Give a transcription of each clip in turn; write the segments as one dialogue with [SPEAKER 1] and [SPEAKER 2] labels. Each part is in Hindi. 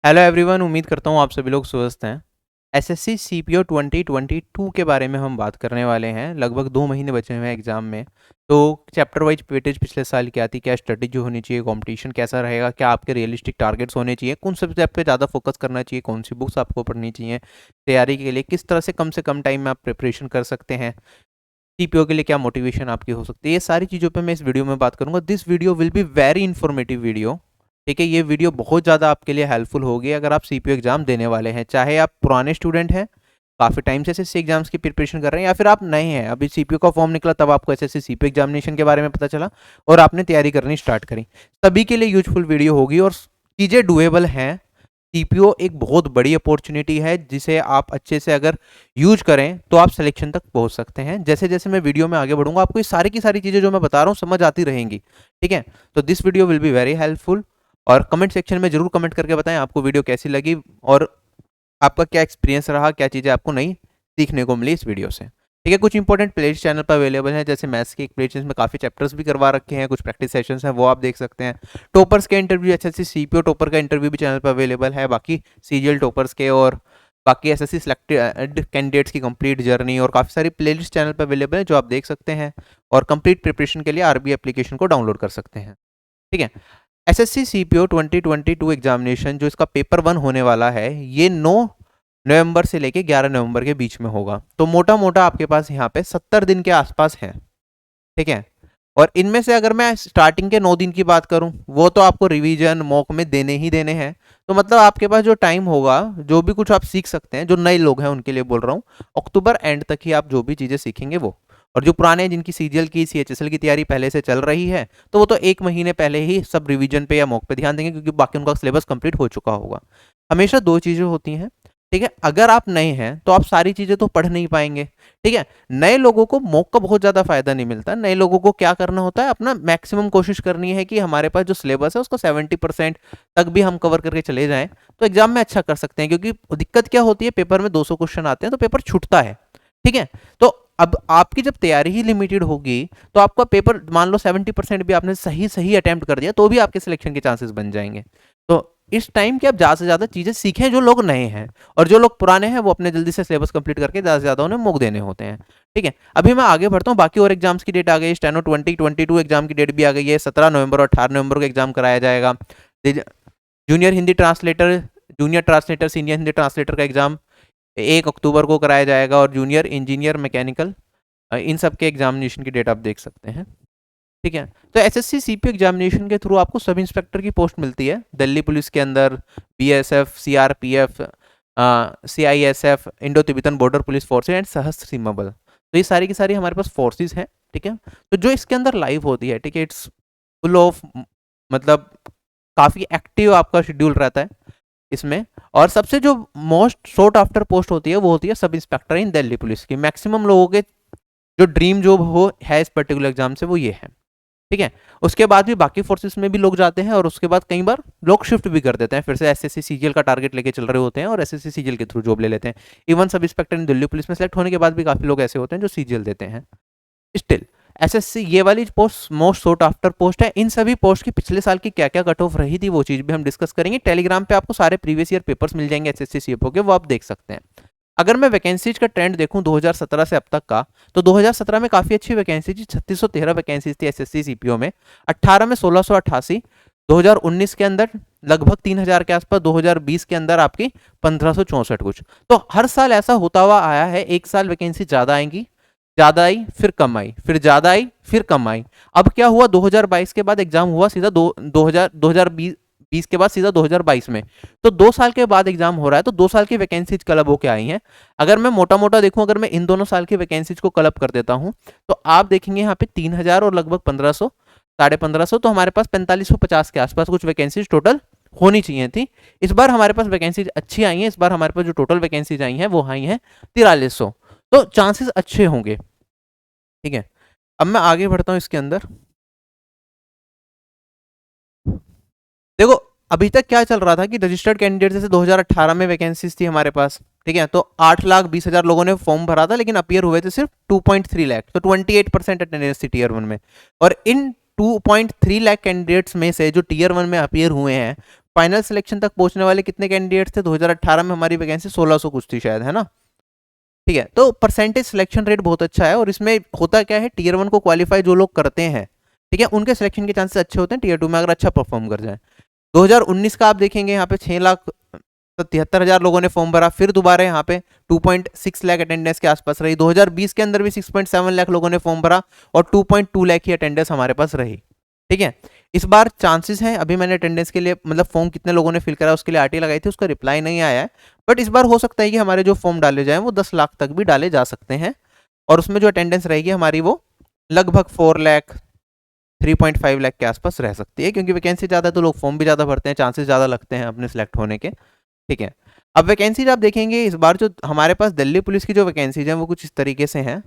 [SPEAKER 1] हेलो एवरीवन, उम्मीद करता हूँ आप सभी लोग स्वस्थ हैं। एसएससी सीपीओ 2022 के बारे में हम बात करने वाले हैं। लगभग 2 महीने बचे हुए हैं एग्जाम में। तो चैप्टर वाइज वेटेज पिछले साल क्या थी, क्या स्ट्रेटेजी होनी चाहिए, कंपटीशन कैसा रहेगा, क्या आपके रियलिस्टिक टारगेट्स होने चाहिए, कौन सब्जेक्ट पे ज़्यादा फोकस करना चाहिए, कौन सी बुक्स आपको पढ़नी चाहिए तैयारी के लिए, किस तरह से कम टाइम में आप प्रिपरेशन कर सकते हैं, सीपीओ के लिए क्या मोटिवेशन आपकी हो सकती है, ये सारी चीज़ों पे मैं इस वीडियो में बात करूंगा। This video will be very informative video. ठीक है, ये वीडियो बहुत ज़्यादा आपके लिए हेल्पफुल होगी अगर आप सीपीओ एग्जाम देने वाले हैं, चाहे आप पुराने स्टूडेंट हैं, काफ़ी टाइम से एसएससी एग्जाम्स की प्रिपरेशन कर रहे हैं, या फिर आप नए हैं, अभी सीपीओ का फॉर्म निकला तब आपको एसएससी सीपीओ एग्जामिनेशन के बारे में पता चला और आपने तैयारी करनी स्टार्ट करी। सभी के लिए यूजफुल वीडियो होगी और चीज़ें डुएबल हैं। सीपीओ एक बहुत बड़ी अपॉर्चुनिटी है जिसे आप अच्छे से अगर यूज करें तो आप सिलेक्शन तक पहुंच सकते हैं। जैसे जैसे मैं वीडियो में आगे बढ़ूंगा आपको ये सारी की सारी चीज़ें जो मैं बता रहा हूँ समझ आती रहेंगी। ठीक है, तो this video will be very helpful. और कमेंट सेक्शन में जरूर कमेंट करके बताएं आपको वीडियो कैसी लगी और आपका क्या एक्सपीरियंस रहा, क्या चीज़ें आपको नई सीखने को मिली इस वीडियो से। ठीक है, कुछ इंपॉर्टेंट प्लेलिस्ट चैनल पर अवेलेबल है, जैसे मैथ्स की एक प्लेलिस्ट में काफ़ी चैप्टर्स भी करवा रखे हैं, कुछ प्रैक्टिस सेशंस हैं वो आप देख सकते हैं। टॉपर्स के इंटरव्यू, एसएससी सीपीओ टॉपर का इंटरव्यू भी चैनल पर अवेलेबल है, बाकी सीजीएल टॉपर्स के और बाकी एसएससी सिलेक्टेड कैंडिडेट्स की कंप्लीट जर्नी और काफ़ी सारी प्लेलिस्ट चैनल पर अवेलेबल है जो आप देख सकते हैं। और कंप्लीट प्रिपरेशन के लिए आरबी एप्लीकेशन को डाउनलोड कर सकते हैं। ठीक है, एसएससी सीपीओ 2022 एग्जामिनेशन जो इसका पेपर 1 होने वाला है ये 9 नवंबर से लेके 11 नवंबर के बीच में होगा। तो मोटा मोटा आपके पास यहाँ पे 70 दिन के आसपास है। ठीक है, और इनमें से अगर मैं स्टार्टिंग के 9 दिन की बात करूं वो तो आपको रिवीजन मॉक में देने ही देने हैं। तो मतलब आपके पास जो टाइम होगा, जो भी कुछ आप सीख सकते हैं, जो नए लोग हैं उनके लिए बोल रहा हूँ, अक्टूबर एंड तक ही आप जो भी चीज़ें सीखेंगे वो। और जो पुराने जिनकी सीजीएल की सीएचएसएल की तैयारी पहले से चल रही है तो वो तो 1 महीने पहले ही सब रिवीजन पे या मॉक पे ध्यान देंगे क्योंकि बाकी उनका सिलेबस कंप्लीट हो चुका होगा। हमेशा दो चीज़ें होती हैं। ठीक है, अगर आप नए हैं तो आप सारी चीज़ें तो पढ़ नहीं पाएंगे। ठीक है, नए लोगों को मॉक का बहुत ज़्यादा फायदा नहीं मिलता। नए लोगों को क्या करना होता है, अपना मैक्सिमम कोशिश करनी है कि हमारे पास जो सिलेबस है उसको 70% तक भी हम कवर करके चले जाएं तो एग्जाम में अच्छा कर सकते हैं। क्योंकि दिक्कत क्या होती है, पेपर में 200 क्वेश्चन आते हैं तो पेपर छूटता है। ठीक है, तो अब आपकी जब तैयारी ही लिमिटेड होगी तो आपका पेपर मान लो 70% भी आपने सही सही अटेम्प्ट कर दिया तो भी आपके सिलेक्शन के चांसेस बन जाएंगे। तो इस टाइम के आप ज़्यादा से ज़्यादा चीज़ें सीखें जो लोग नए हैं, और जो लोग पुराने हैं वो अपने जल्दी से सिलेबस कंप्लीट करके ज़्यादा से ज़्यादा उन्हें मॉक देने होते हैं। ठीक है, अभी मैं आगे बढ़ता हूँ। बाकी और एग्जाम्स की डेट आ गई, स्टेनो 2022 एग्जाम की डेट भी आ गई है। 17 नवंबर और 18 नवंबर को एग्जाम कराया जाएगा। Junior Hindi translator, junior translator, senior Hindi translator का एग्जाम 1 अक्टूबर को कराया जाएगा। और जूनियर इंजीनियर मैकेनिकल, इन सब के एग्जामिनेशन की डेट आप देख सकते हैं। ठीक है, तो एसएससी सीपीओ एग्जामिनेशन के थ्रू आपको सब इंस्पेक्टर की पोस्ट मिलती है दिल्ली पुलिस के अंदर, BSF, CRPF, CISF, Indo Tibetan border police forces and सशस्त्र सीमा बल। तो ये सारी की सारी हमारे पास फोर्सेज हैं। ठीक है, तो जो इसके अंदर लाइव होती है, ठीक है, इट्स फुल ऑफ, मतलब काफ़ी एक्टिव आपका शेड्यूल रहता है इसमें। और सबसे जो मोस्ट शॉर्ट आफ्टर पोस्ट होती है वो होती है सब इंस्पेक्टर इन दिल्ली पुलिस की। मैक्सिमम लोगों के जो ड्रीम जॉब हो है इस पर्टिकुलर एग्जाम से वो ये है। ठीक है, उसके बाद भी बाकी फोर्सेस में भी लोग जाते हैं और उसके बाद कई बार लोग शिफ्ट भी कर देते हैं, फिर से एसएससी सीजीएल का टारगेट लेके चल रहे होते हैं और एसएससी सीजीएल के थ्रू जॉब ले लेते हैं। इवन सब इंस्पेक्टर इन दिल्ली पुलिस में सेलेक्ट होने के बाद भी काफी लोग ऐसे होते हैं जो सीजीएल देते हैं। स्टिल एसएससी ये वाली पोस्ट मोस्ट सोट आफ्टर पोस्ट है। इन सभी पोस्ट की पिछले साल की क्या क्या कट ऑफ रही थी वो चीज भी हम डिस्कस करेंगे। टेलीग्राम पे आपको सारे प्रीवियस ईयर पेपर्स मिल जाएंगे एसएससी सीपीओ के, वो आप देख सकते हैं। अगर मैं वैकेंसीज का ट्रेंड देखूं 2017 से अब तक का, तो 2017 में काफी अच्छी वैकेंसी थी, 3613 वैकेंसीज थी एसएससी सीपीओ में। 18 में 1688, 2019 के अंदर लगभग 3000 के आसपास, 2020 के अंदर आपकी 1564 कुछ। तो हर साल ऐसा होता हुआ आया है, एक साल वैकेंसी ज्यादा आएंगी, ज्यादा आई फिर कम आई, फिर ज्यादा आई फिर कम आई। अब क्या हुआ, 2022 के बाद एग्जाम हुआ सीधा 2020 के बाद सीधा 2022 में, तो 2 साल के बाद एग्जाम हो रहा है। तो 2 साल की वैकेंसीज क्लब होके आई हैं। अगर मैं मोटा मोटा देखूं, अगर मैं इन दोनों साल की वैकेंसीज को क्लब कर देता हूं तो आप देखेंगे यहाँ पे 3000 और लगभग 1500, 1550, तो हमारे पास 4550 के आसपास कुछ वैकेंसीज टोटल होनी चाहिए थी। इस बार हमारे पास वैकेंसीज अच्छी आई हैं। इस बार हमारे पास जो टोटल वैकेंसीज आई हैं वो आई हैं 4300, तो चांसेस अच्छे होंगे। ठीक है, अब मैं आगे बढ़ता हूं इसके अंदर। देखो अभी तक क्या चल रहा था कि रजिस्टर्ड कैंडिडेट जैसे 2018 में वैकेंसीज थी हमारे पास, ठीक है, तो 8,20,000 लोगों ने फॉर्म भरा था लेकिन अपियर हुए थे सिर्फ 2.3 लाख, तो 28% अटेंडेंस थी टीयर 1 में। और इन 2.3 लाख कैंडिडेट्स में से जो टीयर 1 में अपियर हुए हैं फाइनल सिलेक्शन तक पहुंचने वाले कितने कैंडिडेट्स थे? 2018 में हमारी वैकेंसी 1600 कुछ थी शायद, है ना? ठीक है, तो परसेंटेज सिलेक्शन रेट बहुत अच्छा है। और इसमें होता क्या है, टीयर 1 को क्वालिफाई जो लोग करते हैं, ठीक है, उनके सिलेक्शन के चांसेस अच्छे होते हैं टीयर 2 में अगर अच्छा परफॉर्म कर जाए। 2019 का आप देखेंगे यहाँ पे 6,73,000 लोगों ने फॉर्म भरा, फिर दोबारा यहाँ पे 2.6 लाख अटेंडेंस के आसपास रही। 2020 के अंदर भी 6.7 लाख लोगों ने फॉर्म भरा और 2.2 लाख की अटेंडेंस हमारे पास रही। ठीक है, इस बार चांसेस हैं, अभी मैंने अटेंडेंस के लिए मतलब फॉर्म कितने लोगों ने फिल करा उसके लिए आरटी लगाई थी, उसका रिप्लाई नहीं आया है, बट इस बार हो सकता है कि हमारे जो फॉर्म डाले जाएं वो 10 लाख तक भी डाले जा सकते हैं। और उसमें जो अटेंडेंस रहेगी हमारी वो लगभग 4 लाख 3.5 लाख के आसपास रह सकती है, क्योंकि वैकेंसी ज़्यादा है तो लोग फॉर्म भी ज़्यादा भरते हैं, चांसेस ज़्यादा लगते हैं अपने सिलेक्ट होने के। ठीक है, अब वैकेंसीज आप देखेंगे इस बार जो हमारे पास दिल्ली पुलिस की जो वैकेंसीज हैं वो कुछ इस तरीके से हैं।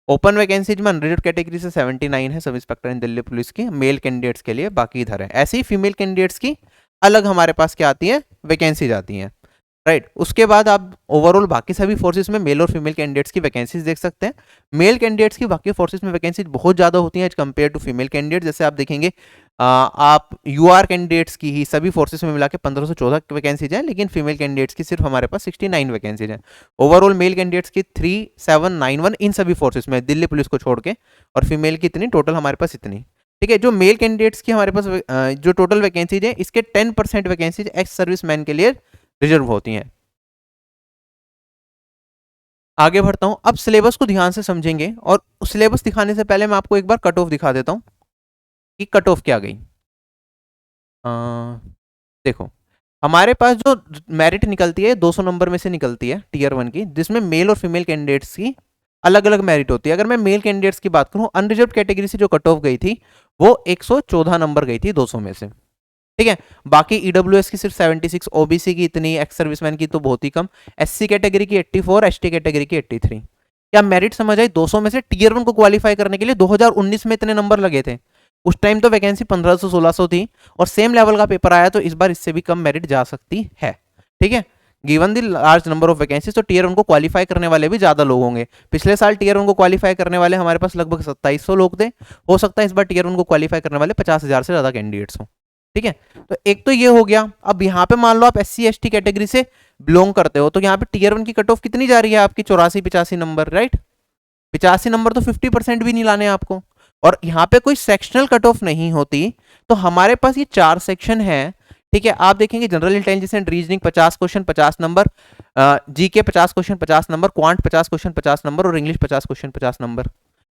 [SPEAKER 1] ओपन वैकेंसीज में अनरिजर्व कैटेगरी से 79 है सब इंस्पेक्टर इन दिल्ली पुलिस की मेल कैंडिडेट्स के लिए, बाकी इधर है। ऐसे ही फीमेल कैंडिडेट्स की अलग हमारे पास क्या आती है, वैकेंसीज आती हैं, राइट। उसके बाद आप ओवरऑल बाकी सभी फोर्सेस में मेल और फीमेल कैंडिडेट्स की वैकेंसीज देख सकते हैं। मेल कैंडिडेट्स की बाकी फोर्सेस में वैकेंसीज बहुत ज़्यादा होती हैं as compare to female candidate. जैसे आप देखेंगे आप यूआर कैंडिडेट्स की ही सभी फोर्सेस में मिला के 1514 वैकेंसीज हैं, लेकिन फीमेल कैंडिडेट्स की सिर्फ हमारे पास 69 वैकेंसीज हैं। ओवरऑल मेल कैंडिडेट्स की 3791 इन सभी फोर्सेस में दिल्ली पुलिस को छोड़ के, और फीमेल की इतनी टोटल हमारे पास इतनी। ठीक है, जो मेल कैंडिडेट्स की हमारे पास जो टोटल वैकेंसीज है इसके 10% वैकेंसीज एक्स सर्विस मैन के लिए रिजर्व होती हैं। आगे बढ़ता हूं, अब सिलेबस को ध्यान से समझेंगे, और सिलेबस दिखाने से पहले मैं आपको एक बार कट ऑफ दिखा देता हूं कि कट ऑफ क्या गई। देखो, हमारे पास जो मेरिट निकलती है 200 नंबर में से निकलती है टीयर 1 की, जिसमें मेल और फीमेल कैंडिडेट्स की अलग अलग मेरिट होती है। अगर मैं मेल कैंडिडेट्स की बात करूं, अनरिजर्व कैटेगरी से जो कट ऑफ गई थी वो 114 नंबर गई थी 200 में से। ठीक है, बाकी ईडब्ल्यूएस की सिर्फ 76, ओबीसी की इतनी, एक्स सर्विसमैन की तो बहुत ही कम, एससी कैटेगरी की 84, एसटी कैटेगरी की 83। क्या मेरिट समझ आई? 200 में से टीयर 1 को क्वालिफाई करने के लिए 2019 में इतने नंबर लगे थे। उस टाइम तो वैकेंसी 1500-1600 थी, और सेम लेवल का पेपर आया, तो इस बार इससे भी कम मेरिट जा सकती है। ठीक है, given the large number of vacancies, तो टीयर 1 को क्वालिफाई करने वाले भी ज्यादा लोग होंगे। पिछले साल टीयर 1 को क्वालिफाई करने वाले हमारे पास लगभग 2700 लोग थे, हो सकता है इस बार टीयर 1 को क्वालिफाई करने वाले 50,000 से ज्यादा कैंडिडेट्स हों। ठीक है, तो एक तो ये हो गया। अब यहाँ पे मान लो आप SC ST कैटेगरी से बिलोंग करते हो, तो यहाँ पे टीयर 1 की कट ऑफ कितनी जा रही है आपकी? 84-85 नंबर, राइट। 85 नंबर तो 50% भी नहीं लाने आपको, और यहाँ पे कोई सेक्शनल कट ऑफ नहीं होती। तो हमारे पास ये 4 सेक्शन है। ठीक है, आप देखेंगे general intelligence and reasoning 50 question 50 number, GK 50 question 50 number, quant 50 question 50 number, और इंग्लिश 50 क्वेश्चन 50 नंबर।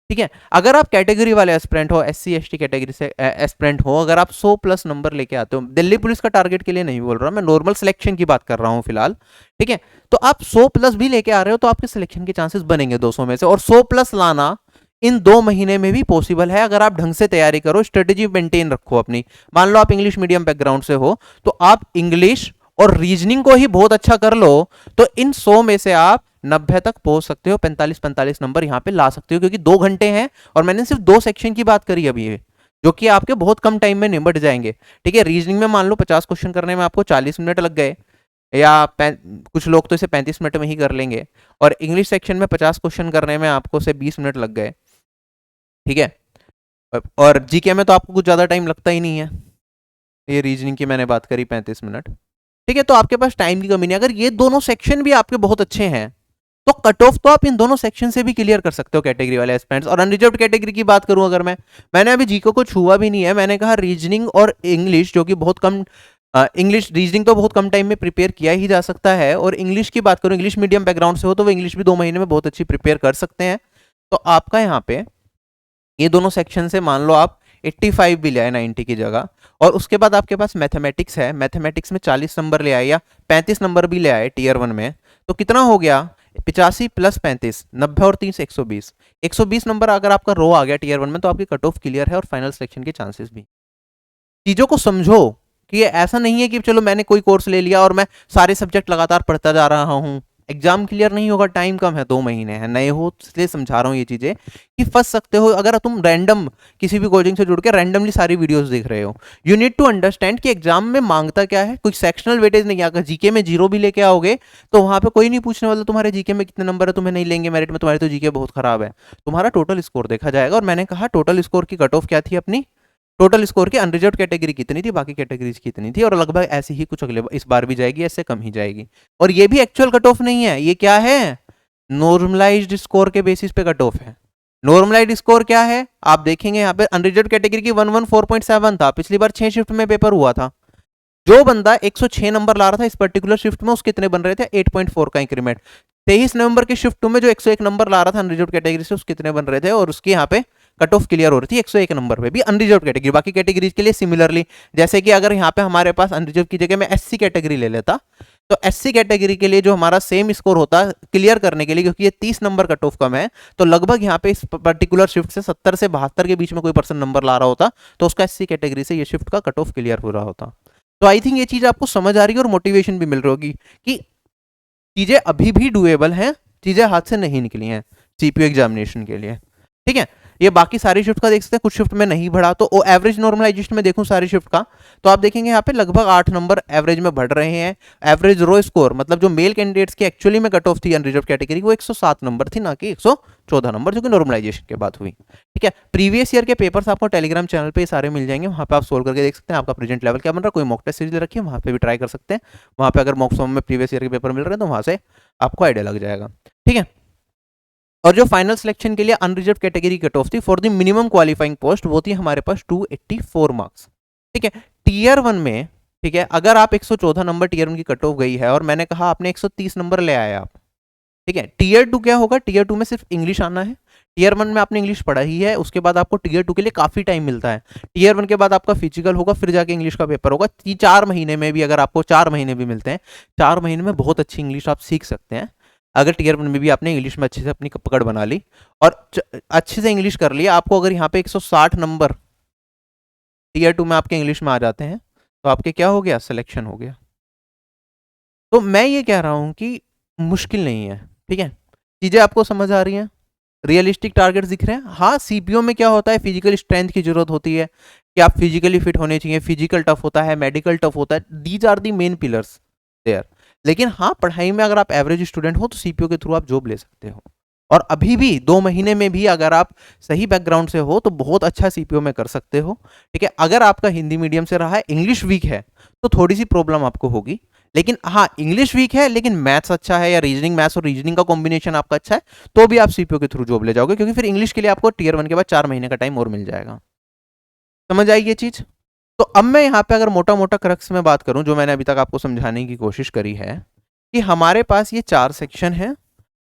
[SPEAKER 1] ठीक है, अगर आप कैटेगरी वाले एस्पिरेंट हो, SC ST कैटेगरी से एस्पिरेंट हो, अगर आप 100 प्लस नंबर लेके आते हो, दिल्ली पुलिस का टारगेट के लिए नहीं बोल रहा, मैं नॉर्मल सिलेक्शन की बात कर रहा हूं फिलहाल। ठीक है, तो आप 100 प्लस भी लेके आ रहे हो तो आपके सिलेक्शन के चांसेस बनेंगे 200 में से, और 100 प्लस लाना इन 2 महीने में भी पॉसिबल है अगर आप ढंग से तैयारी करो, स्ट्रेटेजी मेंटेन रखो अपनी। मान लो आप इंग्लिश मीडियम बैकग्राउंड से हो, तो आप इंग्लिश और रीजनिंग को ही बहुत अच्छा कर लो, तो इन 100 में से आप 90 तक पहुंच सकते हो, 45-45 नंबर यहां पे ला सकते हो, क्योंकि 2 घंटे हैं और मैंने सिर्फ 2 सेक्शन की बात करी अभी, जो कि आपके बहुत कम टाइम में निपट जाएंगे। ठीक है, रीजनिंग में मान लो 50 क्वेश्चन करने में आपको 40 मिनट लग गए, या कुछ लोग तो इसे 35 मिनट में ही कर लेंगे, और इंग्लिश सेक्शन में 50 क्वेश्चन करने में आपको से 20 मिनट लग गए। ठीक है, और जीके में तो आपको कुछ ज़्यादा टाइम लगता ही नहीं है, ये रीजनिंग की मैंने बात करी 35 मिनट। ठीक है, तो आपके पास टाइम की कमी नहीं। अगर ये दोनों सेक्शन भी आपके बहुत अच्छे हैं तो कट ऑफ तो आप इन दोनों सेक्शन से भी क्लियर कर सकते हो कैटेगरी वाले एस्पिरेंट्स। और अनरिजर्व्ड कैटेगरी की बात करूं अगर मैंने अभी जीके को छुआ भी नहीं है, मैंने कहा रीजनिंग और इंग्लिश, जो कि बहुत कम, इंग्लिश रीजनिंग तो बहुत कम टाइम में प्रिपेयर किया ही जा सकता है, और इंग्लिश की बात करूं, इंग्लिश मीडियम बैकग्राउंड से हो तो वो इंग्लिश भी 2 महीने में बहुत अच्छी प्रिपेयर कर सकते हैं। तो आपका यहाँ पे ये दोनों सेक्शन से मान लो आप 85 भी ले आए 90 की जगह, और उसके बाद आपके पास मैथमेटिक्स है, मैथमेटिक्स में 40 नंबर ले आए या 35 नंबर भी ले आए टीयर 1 में, तो कितना हो गया? 85 प्लस 35, 90 और 3 120। 120 नंबर अगर आपका रो आ गया टीयर 1 में तो आपकी कट ऑफ क्लियर है और फाइनल सिलेक्शन के चांसेस भी। चीजों को समझो कि ये ऐसा नहीं है कि चलो मैंने कोई कोर्स ले लिया और मैं सारे सब्जेक्ट लगातार पढ़ता जा रहा हूँ, एग्जाम क्लियर नहीं होगा, टाइम कम है, 2 महीने हैं, नए हो इसलिए समझा रहा हूँ ये चीजें कि फंस सकते हो अगर तुम रैंडम किसी भी कोचिंग से जुड़ के रैंडमली सारी वीडियोस देख रहे हो। यू नीड टू अंडरस्टैंड कि एग्जाम में मांगता क्या है, कोई सेक्शनल वेटेज नहीं। अगर जीके में 0 भी लेके आओगे तो वहां पे कोई नहीं पूछने वाला तुम्हारे जीके में कितने नंबर है, तुम्हें नहीं लेंगे मेरिट में, तुम्हारे तो जीके बहुत खराब है। तुम्हारा टोटल स्कोर देखा जाएगा, और मैंने कहा टोटल स्कोर की कट ऑफ क्या थी अपनी टोटल स्कोर की अनरिजर्व कैटेगरी कितनी थी, बाकी कैटेगरीज कितनी थी, और लगभग ऐसी ही कुछ अगले इस बार भी जाएगी, ऐसे कम ही जाएगी। और ये भी एक्चुअल कट ऑफ नहीं है, ये क्या है, नॉर्मलाइज्ड स्कोर के बेसिस पे कट ऑफ है। नॉर्मलाइज्ड स्कोर क्या है, आप देखेंगे यहाँ पे अनरिजर्व कैटेगरी की 114.7 था, पिछली बार 6 शिफ्ट में पेपर हुआ था। जो बंदा 106 नंबर ला रहा था इस पर्टिकुलर शिफ्ट में, उसके कितने बन रहे थे, 8.4 का इंक्रीमेंट। 23 नवंबर की शिफ्ट में जो 101 नंबर ला रहा था अनरिजर्व कैटेगरी से, उसके कितने बन रहे थे, और उसकी यहाँ पे कट ऑफ क्लियर हो रही थी 101 नंबर पे भी अनरिजर्व कैटेगरी। बाकी कैटेगरीज के लिए सिमिलरली, जैसे कि अगर यहाँ पे हमारे पास अनरिजर्व की जगह मैं एससी कैटेगरी ले लेता, तो एससी कैटेगरी के लिए जो हमारा सेम स्कोर होता क्लियर करने के लिए, क्योंकि ये 30 नंबर कट ऑफ कम है, तो लगभग यहाँ पे इस पर्टिकुलर शिफ्ट से 70 से 72 के बीच में कोई पर्सन नंबर ला रहा होता, तो उसका एससी कैटेगरी से ये शिफ्ट का कट ऑफ क्लियर हो रहा होता। तो आई थिंक ये चीज आपको समझ आ रही है और मोटिवेशन भी मिल रही होगी कि चीजें अभी भी डुएबल हैं, चीजें हाथ से नहीं निकली हैं सीपीयू एग्जामिनेशन के लिए। ठीक है, ये बाकी सारी शिफ्ट का देख सकते हैं, कुछ शिफ्ट में नहीं बढ़ा, तो एवरेज नॉर्मलाइजेशन में देखूं सारी शिफ्ट का, तो आप देखेंगे यहाँ पे लगभग 8 नंबर एवरेज में बढ़ रहे हैं। एवरेज रो स्कोर मतलब जो मेल कैंडिडेट्स की एक्चुअली में कट ऑफ थी अनरिजर्व कैटेगरी, वो 107 नंबर थी, ना कि 114 नंबर, जो कि नॉर्मलाइजेशन के बाद हुई। ठीक है, प्रीवियस ईयर के पेपर्स आपको टेलीग्राम चैनल पे सारे मिल जाएंगे, वहाँ पे आप सोल्व करके देख सकते हैं आपका प्रेजेंट लेवल क्या बन रहा है। कोई मॉक टेस्ट सीरीज रखी है, वहाँ पे भी ट्राई कर सकते हैं, वहाँ पे अगर मॉक फॉर्म में प्रीवियस ईयर के पेपर मिल रहे हैं तो वहाँ से आपको आइडिया लग जाएगा। ठीक है, और जो फाइनल सिलेक्शन के लिए अनरिजर्व कैटेगरी कट ऑफ थी for the minimum qualifying post, वो थी हमारे पास 284 मार्क्स। ठीक है, टीयर 1 में, ठीक है, अगर आप 114 नंबर टीयर 1 की कट ऑफ गई है और मैंने कहा आपने 130 नंबर ले आए आप, ठीक है, टीयर 2 क्या होगा, टीयर 2 में सिर्फ इंग्लिश आना है। टीयर 1 में आपने इंग्लिश पढ़ा ही है, उसके बाद आपको टीयर 2 के लिए काफी टाइम मिलता है। टीयर 1 के बाद आपका फिजिकल होगा, फिर जाके इंग्लिश का पेपर होगा। 4 महीने में भी, अगर आपको 4 महीने भी मिलते हैं, 4 महीने में बहुत अच्छी इंग्लिश आप सीख सकते हैं। अगर टीयर 1 में भी आपने इंग्लिश में अच्छे से अपनी पकड़ बना ली और अच्छे से इंग्लिश कर लिया, आपको अगर यहाँ पे 160 नंबर टीयर 2 में आपके इंग्लिश में आ जाते हैं, तो आपके क्या हो गया, सिलेक्शन हो गया। तो मैं ये कह रहा हूं कि मुश्किल नहीं है। ठीक है, चीजें आपको समझ आ रही हैं, रियलिस्टिक टारगेट्स दिख रहे हैं। हाँ, सीपीओ में क्या होता है, फिजिकल स्ट्रेंथ की जरूरत होती है कि आप फिजिकली फिट होने चाहिए, फिजिकल टफ होता है, मेडिकल टफ होता है, these are the main pillars there. लेकिन हाँ, पढ़ाई में अगर आप एवरेज स्टूडेंट हो तो सीपीओ के थ्रू आप जॉब ले सकते हो, और अभी भी 2 महीने में भी अगर आप सही बैकग्राउंड से हो तो बहुत अच्छा सीपीओ में कर सकते हो। ठीक है, अगर आपका हिंदी मीडियम से रहा है, इंग्लिश वीक है, तो थोड़ी सी प्रॉब्लम आपको होगी। लेकिन हाँ, इंग्लिश वीक है लेकिन मैथ्स अच्छा है, या रीजनिंग, मैथ्स और रीजनिंग का कॉम्बिनेशन आपका अच्छा है, तो भी आप सीपीओ के थ्रू जॉब ले जाओगे, क्योंकि फिर इंग्लिश के लिए आपको टीयर 1 के बाद 4 महीने का टाइम और मिल जाएगा। समझ आई ये चीज? तो अब मैं यहाँ पे अगर मोटा मोटा क्रक्स में बात करूं, जो मैंने अभी तक आपको समझाने की कोशिश करी है, कि हमारे पास ये 4 सेक्शन है।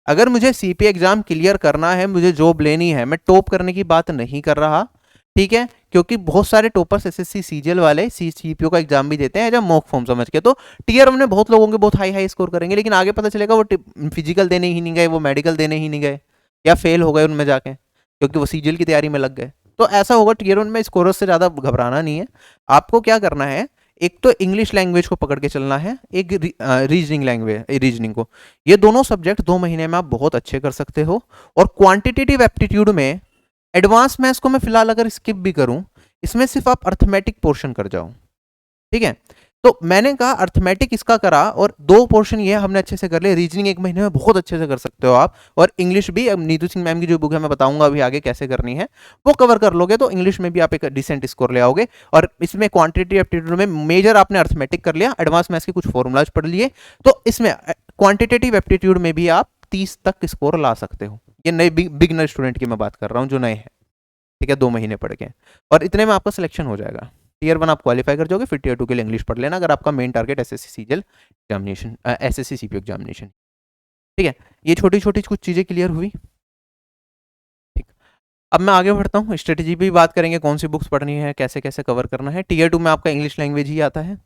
[SPEAKER 1] अगर मुझे सीपीए एग्जाम क्लियर करना है, मुझे जॉब लेनी है, मैं टॉप करने की बात नहीं कर रहा, ठीक है, क्योंकि बहुत सारे टॉपर्स एसएससी सीजीएल वाले सीपीओ का एग्जाम भी देते हैं जब मॉक फॉर्म समझ के, तो टीयर 1 में बहुत लोगों के बहुत हाई हाई स्कोर करेंगे, लेकिन आगे पता चलेगा वो फिजिकल देने ही नहीं गए, वो मेडिकल देने ही नहीं गए, या फेल हो गए उनमें जाके, क्योंकि वो सीजीएल की तैयारी में लग गए। तो ऐसा होगा, टीयर 1 में स्कोरर्स से ज़्यादा घबराना नहीं है। आपको क्या करना है, एक तो इंग्लिश लैंग्वेज को पकड़ के चलना है, एक रीजनिंग लैंग्वेज, रीजनिंग को, ये दोनों सब्जेक्ट 2 महीने में आप बहुत अच्छे कर सकते हो। और क्वांटिटेटिव एप्टीट्यूड में एडवांस मैथ्स को मैं फिलहाल अगर स्किप भी करूं, इसमें सिर्फ आप अर्थमेटिक पोर्शन कर जाओ। ठीक है, तो मैंने कहा अर्थमेटिक इसका करा, और 2 पोर्शन ये हमने अच्छे से कर लिए। रीजनिंग 1 महीने में बहुत अच्छे से कर सकते हो आप, और इंग्लिश भी, अब नीतू सिंह मैम की जो बुक है मैं बताऊंगा अभी आगे कैसे करनी है, वो कवर कर लोगे तो इंग्लिश में भी आप एक डिसेंट स्कोर ले आओगे। और इसमें क्वांटिटेटिव एप्टीट्यूड में मेजर आपने अर्थमेटिक कर लिया, एडवांस मैथ्स के कुछ फॉर्मूलाज पढ़ लिए, तो इसमें क्वांटिटेटिव एप्टीट्यूड में भी आप 30 तक स्कोर ला सकते हो। ये नए बिगनर स्टूडेंट की मैं बात कर रहा हूँ, जो नए हैं। ठीक है, 2 महीने पढ़ के, और इतने में आपका सिलेक्शन हो जाएगा। टीयर 1 आप क्वालिफाई कर जाओगे, फिर टीयर 2 के लिए इंग्लिश पढ़ लेना, अगर आपका main target SSC CGL examination, SSC CPO examination. ठीक है, ये छोटी छोटी कुछ चीज़ें क्लियर हुई। ठीक, अब मैं आगे बढ़ता हूँ, स्ट्रेटेजी भी बात करेंगे, कौन सी बुक्स पढ़नी है, कैसे कैसे कवर करना है। टीयर 2 में आपका इंग्लिश लैंग्वेज ही आता है,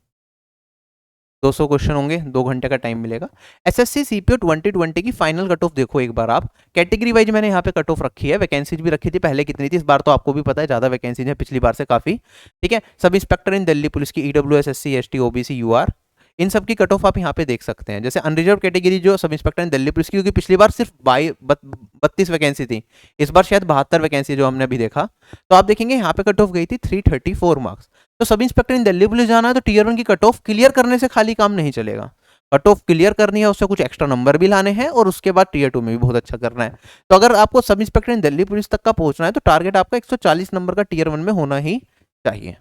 [SPEAKER 1] 200 क्वेश्चन होंगे, 2 घंटे का टाइम मिलेगा। एसएससी सीपीओ 2020 की फाइनल कट ऑफ देखो एक बार आप, कैटेगरी वाइज मैंने यहाँ पे कट ऑफ रखी है, वैकेंसीज भी रखी थी पहले कितनी थी, इस बार तो आपको भी पता है ज़्यादा वैकेंसीज है पिछली बार से काफ़ी। ठीक है, सब इंस्पेक्टर इन दिल्ली पुलिस की, EWS, SC, ST, OBC, UR, इन सब की कट ऑफ आप यहाँ पे देख सकते हैं। जैसे अनरिजर्व कैटेगरी जो सब इंस्पेक्टर इन दिल्ली पुलिस की, क्योंकि पिछली बार सिर्फ 32 वैकेंसी थी, इस बार शायद 72 वैकेंसी जो हमने अभी देखा, तो आप देखेंगे यहाँ पे कट ऑफ गई थी 334 मार्क्स। तो सब इंस्पेक्टर इन दिल्ली पुलिस जाना है तो टीयर 1 की कट ऑफ क्लियर करने से खाली काम नहीं चलेगा, कट ऑफ क्लियर करनी है, उससे कुछ एक्स्ट्रा नंबर भी लाने हैं, और उसके बाद टीयर 2 में भी बहुत अच्छा करना है। तो अगर आपको सब इंस्पेक्टर इन दिल्ली पुलिस तक का पहुंचना है तो टारगेट आपका 140 नंबर का टीयर 1 में होना ही चाहिए।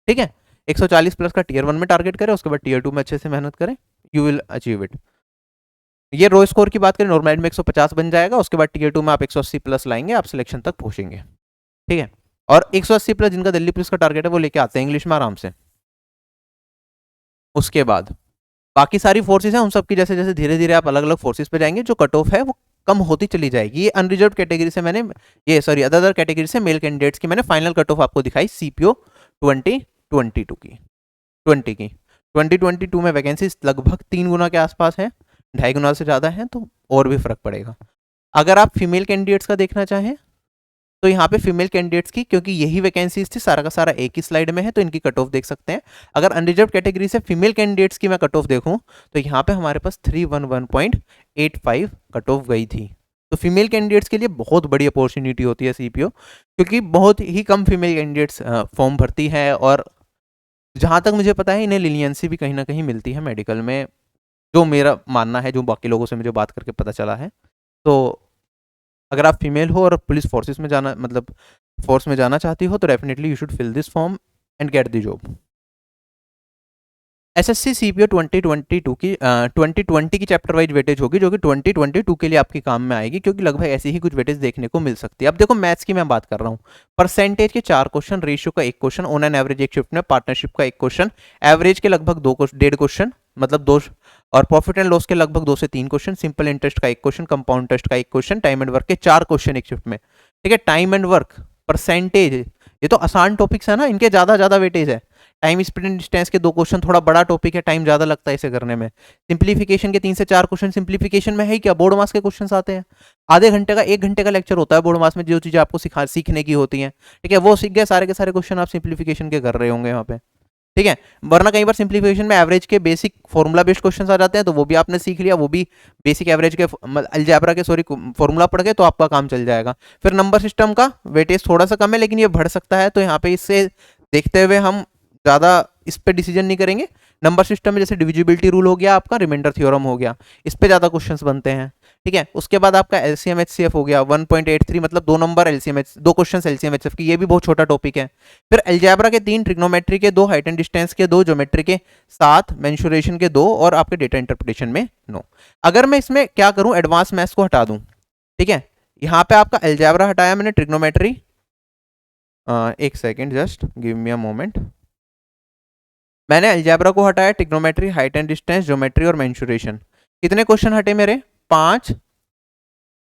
[SPEAKER 1] ठीक है, 140 प्लस का टीयर 1 में टारगेट करें, उसके बाद टीयर 2 में अच्छे से मेहनत करें, यू विल अचीव इट। ये रो स्कोर की बात करें, नॉर्मल में 150 बन जाएगा, उसके बाद टीयर 2 में आप 180 प्लस लाएंगे, आप सिलेक्शन तक पहुंचेंगे। ठीक है, और 180 प्लस जिनका दिल्ली पुलिस का टारगेट है वो लेके आते हैं इंग्लिश में आराम से। उसके बाद बाकी सारी फोर्सेस हैं, उन सबकी जैसे जैसे धीरे धीरे आप अलग अलग फोर्सेस पे जाएंगे, जो कट ऑफ है वो कम होती चली जाएगी। ये अनरिजर्व कैटेगरी से मैंने, ये सॉरी अदर कैटेगरी से मेल कैंडिडेट्स की मैंने फाइनल कट ऑफ आपको दिखाई सीपीओ 2022 की 2022 में वैकेंसी लगभग 3 गुना के आसपास है, 2.5 गुना से ज़्यादा है, तो और भी फर्क पड़ेगा। अगर आप फीमेल कैंडिडेट्स का देखना चाहें तो यहाँ पे फीमेल कैंडिडेट्स की, क्योंकि यही वैकेंसीज थी, सारा का सारा एक ही स्लाइड में है, तो इनकी कट ऑफ देख सकते हैं। अगर अनरिजर्व कैटेगरी से फीमेल कैंडिडेट्स की मैं कट ऑफ देखूं तो यहाँ पे हमारे पास 311.85 कट ऑफ गई थी। तो फीमेल कैंडिडेट्स के लिए बहुत बड़ी अपॉर्चुनिटी होती है सीपीओ, क्योंकि बहुत ही कम फीमेल कैंडिडेट्स फॉर्म भरती है, और जहाँ तक मुझे पता है इन्हें लीनियंसी भी कहीं ना कहीं मिलती है मेडिकल में, जो मेरा मानना है, जो बाकी लोगों से मुझे बात करके पता चला है। तो अगर आप फीमेल हो और पुलिस फोर्सेस में जाना, मतलब फोर्स में जाना चाहती हो, तो definitely you should fill this form and get the job. SSC CPO 2022 की 2020 की चैप्टर वाइज वेटेज होगी, जो कि 2022 के लिए आपकी काम में आएगी, क्योंकि लगभग ऐसी ही कुछ वेटेज देखने को मिल सकती है। अब देखो मैथ्स की मैं बात कर रहा हूँ, परसेंटेज के 4 क्वेश्चन, रेशियो का 1 क्वेश्चन, ऑन एन एवरेज एक शिफ्ट में, पार्टनरशिप का 1 क्वेश्चन, एवरेज के लगभग 1.5 क्वेश्चन, मतलब 2, और प्रॉफिट एंड लॉस के लगभग 2 से 3 क्वेश्चन, सिंपल इंटरेस्ट का 1 क्वेश्चन, कंपाउंड इंटरेस्ट का 1 क्वेश्चन, टाइम एंड वर्क के 4 क्वेश्चन एक शिफ्ट में। ठीक है, टाइम एंड वर्क, परसेंटेज, ये तो आसान टॉपिक्स है ना, इनके ज्यादा वेटेज है। टाइम स्पीड एंड डिस्टेंस के 2 क्वेश्चन थोड़ा बड़ा टॉपिक है, टाइम ज्यादा लगता है इसे करने में। सिंप्लीफिकेशन के 3 से 4 क्वेश्चन, सिंप्लीफिकेशन में है क्या, बोर्ड मास के क्वेश्चन आते हैं, आधे घंटे का 1 घंटे का लेक्चर होता है बोर्ड मास में, जो चीजें आपको सीखने की होती हैं। ठीक है, वो सीख गए, सारे के सारे क्वेश्चन आप सिंप्लीफिकेशन के कर रहे होंगे यहाँ पे। ठीक है, वरना कई बार सिंप्लीफिकेशन में एवरेज के बेसिक फॉर्मूला बेस्ड क्वेश्चंस आ जाते हैं, तो वो भी आपने सीख लिया, वो भी बेसिक एवरेज के अलजेब्रा के फॉर्मूला पढ़ गए, तो आपका काम चल जाएगा। फिर नंबर सिस्टम का वेटेज थोड़ा सा कम है, लेकिन ये बढ़ सकता है, तो यहाँ पे इससे देखते हुए हम ज़्यादा इस पे डिसीजन नहीं करेंगे। नंबर सिस्टम में जैसे डिविजिबिलिटी रूल हो गया, आपका रिमाइंडर थ्योरम हो गया, इस पे ज़्यादा क्वेश्चंस बनते हैं। ठीक है, उसके बाद आपका एलसीएम एचसीएफ हो गया 1.83, मतलब 2 number LCM, 2 question LCM HCF की, ये भी बहुत छोटा टॉपिक है। फिर अलजेब्रा के 3, ट्रिग्नोमेट्री के 2, हाइट एंड डिस्टेंस के 2, ज्योमेट्री के 7, मेंसुरेशन के 2, और आपके डेटा इंटरप्रिटेशन में 9। अगर मैं इसमें क्या करूं, एडवांस मैथ्स को हटा दूं। ठीक है, यहाँ पे आपका अलजेब्रा हटाया मैंने, ट्रिग्नोमेट्री, एक second, just give me a moment, मैंने अलजेब्रा को हटाया, trigonometry, height and distance, geometry और मेंसुरेशन। कितने क्वेश्चन हटे मेरे, 5,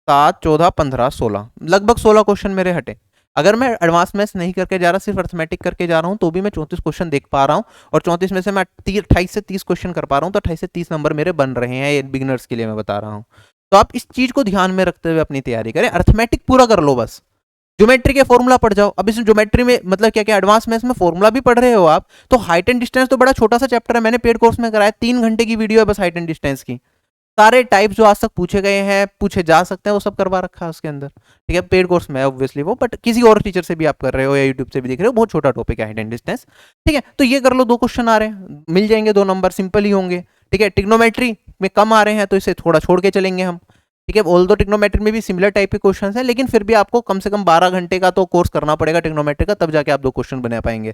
[SPEAKER 1] 7, 14, 15, 16, लगभग 16 क्वेश्चन मेरे हटे। अगर मैं एडवांस मैथ्स नहीं करके जा रहा, सिर्फ अर्थमेटिक करके जा रहा हूं, तो भी मैं 34 क्वेश्चन देख पा रहा हूं, और 34 में से मैं 28 से 30 क्वेश्चन कर पा रहा हूं, तो 28 से 30 नंबर मेरे बन रहे हैं, ये बिगिनर्स के लिए मैं बता रहा हूं। तो आप इस चीज को ध्यान में रखते हुए अपनी तैयारी करें, अर्थमेटिक पूरा कर लो बस, ज्योमेट्री के फॉर्मूला पढ़ जाओ। अब इस ज्योमेट्री में मतलब क्या क्या एडवांस मैथ्स में फॉर्मूला भी पढ़ रहे हो आप, तो हाइट एंड डिस्टेंस तो बड़ा छोटा सा चैप्टर है, मैंने पेड कोर्स में कराया, 3 घंटे की वीडियो है बस हाइट एंड डिस्टेंस की, सारे टाइप जो आज तक पूछे गए हैं, पूछे जा सकते हैं, वो सब करवा रखा है उसके अंदर। ठीक है, पेड कोर्स में ऑब्वियसली वो, बट किसी और टीचर से भी आप कर रहे हो या यूट्यूब से भी देख रहे हो, बहुत छोटा टॉपिक है हाइट एंड डिस्टेंस। ठीक है, तो ये कर लो, 2 क्वेश्चन आ रहे हैं, मिल जाएंगे 2 नंबर, सिंपल ही होंगे। ठीक है, ट्रिग्नोमेट्री में कम आ रहे हैं, तो इसे थोड़ा छोड़ के चलेंगे हम। ठीक है, ऑल दो ट्रिग्नोमेट्री में भी सिमिलर टाइप के क्वेश्चन हैं, लेकिन फिर भी आपको कम से कम 12 घंटे का तो कोर्स करना पड़ेगा ट्रिग्नोमेट्री का, तब जाके आप 2 क्वेश्चन बना पाएंगे।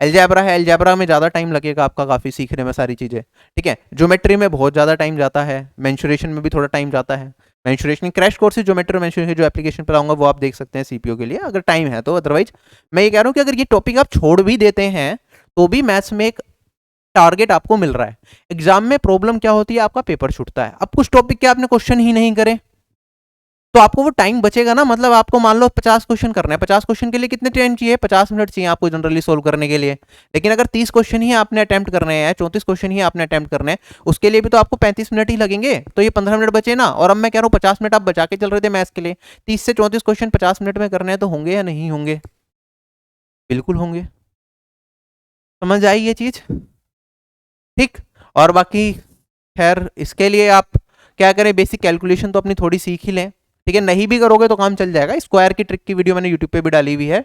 [SPEAKER 1] अलजेब्रा है, अलजेब्रा में ज़्यादा टाइम लगेगा आपका काफ़ी सीखने में सारी चीज़ें। ठीक है, ज्योमेट्री में बहुत ज़्यादा टाइम जाता है, मेंसुरेशन में भी थोड़ा टाइम जाता है। Mensuration crash course geometry mensuration जो एप्लीकेशन पर आऊँगा वो आप देख सकते हैं सीपीओ के लिए, अगर टाइम है तो। अदरवाइज मैं ये कह रहा हूँ कि अगर ये टॉपिक आप छोड़ भी देते हैं, तो भी मैथ्स में एक टारगेट आपको मिल रहा है। एग्जाम में प्रॉब्लम क्या होती है, आपका पेपर छूटता है। अब कुछ टॉपिक के आपने क्वेश्चन ही नहीं करे, तो आपको वो टाइम बचेगा ना, मतलब आपको मान लो 50 क्वेश्चन करना है, 50 क्वेश्चन के लिए कितने टाइम चाहिए, 50 मिनट चाहिए आपको जनरली सोल्व करने के लिए। लेकिन अगर 30 क्वेश्चन ही आपने अटेम्प्ट करने हैं, 34 क्वेश्चन ही आपने अटेम्प्ट करने हैं, उसके लिए भी तो आपको 35 मिनट ही लगेंगे, तो ये 15 मिनट बचे ना। और अब मैं कह रहा हूँ 50 मिनट आप बचा के चल रहे थे मैथ्स के लिए, 30 से 34 क्वेश्चन 50 मिनट में करने हैं, तो होंगे या नहीं होंगे, बिल्कुल होंगे। समझ आई ये चीज, ठीक। और बाकी खैर इसके लिए आप क्या करें, बेसिक कैलकुलेशन तो अपनी थोड़ी सीख ही लें। ठीक है, नहीं भी करोगे तो काम चल जाएगा। स्क्वायर की ट्रिक की वीडियो मैंने यूट्यूब पे भी डाली हुई है,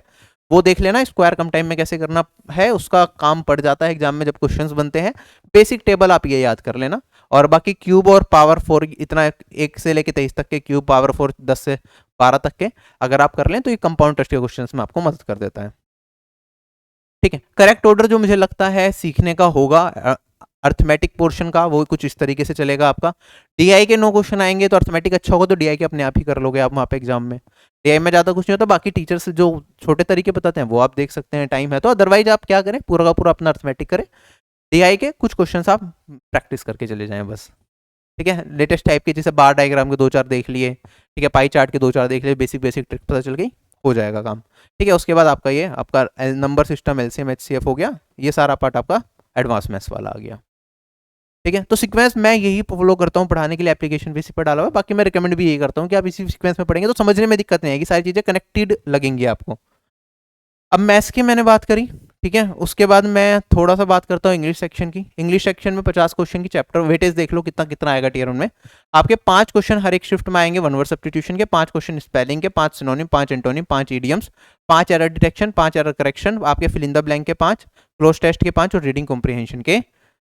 [SPEAKER 1] वो देख लेना, स्क्वायर कम टाइम में कैसे करना है, उसका काम पड़ जाता है एग्जाम में जब क्वेश्चंस बनते हैं। बेसिक टेबल आप ये याद कर लेना, और बाकी क्यूब और पावर 4 इतना 1 से लेके 23 तक के क्यूब, पावर 4 10 से 12 तक के अगर आप कर लें, तो ये कंपाउंड टेस्ट के क्वेश्चंस में आपको मदद कर देता है। ठीक है, करेक्ट ऑर्डर जो मुझे लगता है सीखने का होगा अर्थमेटिक पोर्शन का, वो कुछ इस तरीके से चलेगा आपका। डीआई के 9 क्वेश्चन आएंगे तो अर्थमेटिक अच्छा होगा तो डीआई के अपने आप ही कर लोगे आप वहाँ पे एग्जाम में। डीआई में ज़्यादा कुछ नहीं होता, बाकी टीचर्स जो छोटे तरीके बताते हैं वो आप देख सकते हैं, टाइम है तो। अदरवाइज आप क्या करें, पूरा का पूरा अपना अर्थमेटिक करें, डीआई के कुछ क्वेश्चन आप प्रैक्टिस करके चले जाएं बस। ठीक है, लेटेस्ट टाइप के जैसे बार डायग्राम के 2-4 देख लिए, ठीक है, पाई चार्ट के 2-4 देख लिए, बेसिक बेसिक ट्रिक पता चल गई, हो जाएगा काम। ठीक है, उसके बाद आपका ये आपका नंबर सिस्टम एलसीएम एचसीएफ हो गया, ये सारा पार्ट आपका एडवांस मैथ्स वाला आ गया। ठीक है, तो सीक्वेंस मैं यही फॉलो करता हूँ पढ़ाने के लिए, एप्लीकेशन बेसिस पर डाला हुआ है। बाकी मैं रिकमेंड भी यही करता हूँ कि आप इसी सीक्वेंस में पढ़ेंगे तो समझने में दिक्कत नहीं आएगी, सारी चीज़ें कनेक्टेड लगेंगी आपको। अब मैथ्स की मैंने बात करी, ठीक है, उसके बाद मैं थोड़ा सा बात करता हूँ इंग्लिश सेक्शन की। इंग्लिश सेक्शन में 50 क्वेश्चन की चैप्टर वेटेज देख लो कितना कितना आएगा टीयर वन में। आपके 5 क्वेश्चन हर एक शिफ्ट में आएंगे, 1 वर्ड सब्स्टिट्यूशन के, 5 क्वेश्चन स्पेलिंग के, 5 synonym, 5 antonym, 5 idioms, 5 error detection, 5 error correction, आपके फिल इन द ब्लैंक के 5, क्लोज टेस्ट के 5 और रीडिंग कॉम्प्रिहेंशन के